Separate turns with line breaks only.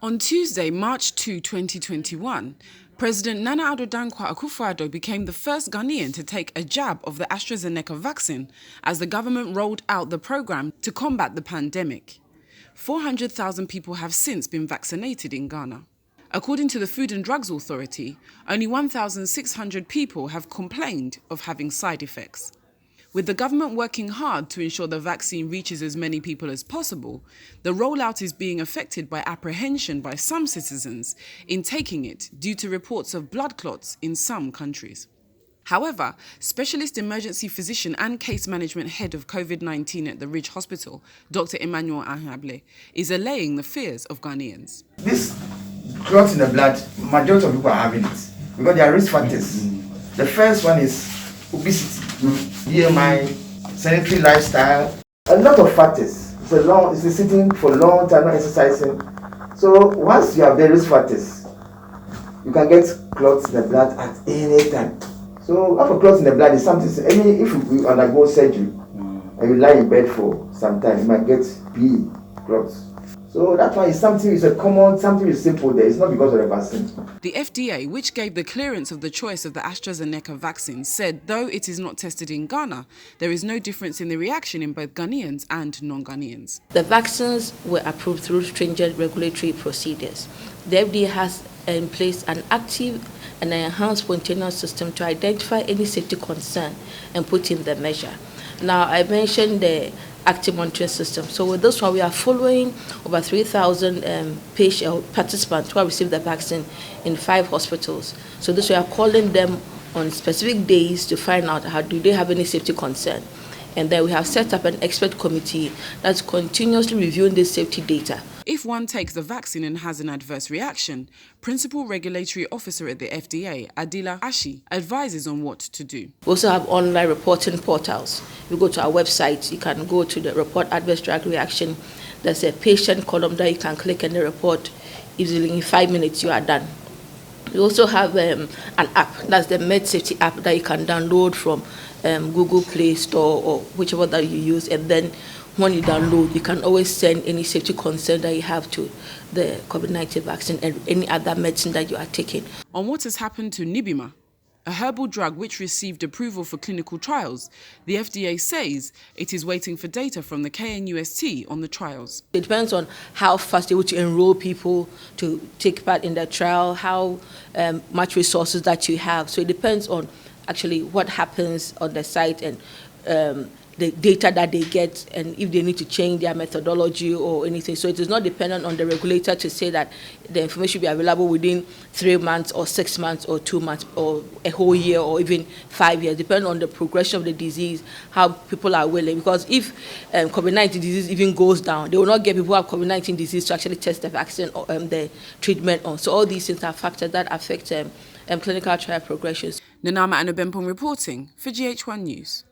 On Tuesday, March 2, 2021, President Nana Addo Dankwa Akufo-Addo became the first Ghanaian to take a jab of the Astrazeneca vaccine as the government rolled out the program to combat the pandemic. 400,000 people have since been vaccinated in Ghana. According to the Food and Drugs Authority, only 1,600 people have complained of having side effects. With the government working hard to ensure the vaccine reaches as many people as possible, the rollout is being affected by apprehension by some citizens in taking it due to reports of blood clots in some countries. However, specialist emergency physician and case management head of COVID-19 at the Ridge Hospital, Dr. Emmanuel Ahable, is allaying the fears of Ghanaians.
This clot in the blood, majority of people are having it because there are risk factors. The first one is obesity, BMI, sedentary lifestyle, a lot of factors. It's sitting for a long time, not exercising. So once you have the risk factors, you can get clots in the blood at any time. So after clots in the blood is something, if you undergo surgery and you lie in bed for some time, you might get clots. So that one is something, it's a common, something is simple there. It's not because of the vaccine.
The FDA, which gave the clearance of the choice of the Astrazeneca vaccine, said though it is not tested in Ghana, there is no difference in the reaction in both Ghanaians and non-Ghanaians.
The vaccines were approved through stringent regulatory procedures. The FDA has in place an active and enhanced spontaneous system to identify any safety concern and put in the measure. Now, I mentioned the active monitoring system. So with this one, we are following over 3,000 participants who have received the vaccine in 5 hospitals. So this we are calling them on specific days to find out how do they have any safety concern. And then we have set up an expert committee that's continuously reviewing this safety data.
If one takes the vaccine and has an adverse reaction, Principal Regulatory Officer at the FDA, Adila Ashi, advises on what to do.
We also have online reporting portals. You go to our website, you can go to the report adverse drug reaction. There's a patient column that you can click and the report. Easily in 5 minutes you are done. We also have an app, that's the Med Safety app that you can download from Google Play Store or whichever that you use, and then when you download, you can always send any safety concern that you have to the COVID-19 vaccine and any other medicine that you are taking.
On what has happened to Nibima, a herbal drug which received approval for clinical trials, the FDA says it is waiting for data from the KNUST on the trials.
It depends on how fast you're able to enroll people to take part in the trial, how much resources that you have. So it depends on actually what happens on the site and the data that they get and if they need to change their methodology or anything. So it is not dependent on the regulator to say that the information will be available within 3 months or 6 months or 2 months or a whole year or even 5 years, depending on the progression of the disease, how people are willing. Because if COVID-19 disease even goes down, they will not get people who have COVID-19 disease to actually test the vaccine or the treatment on. So all these things are factors that affect clinical trial progressions.
Nanama Anobempong reporting for GH1 News.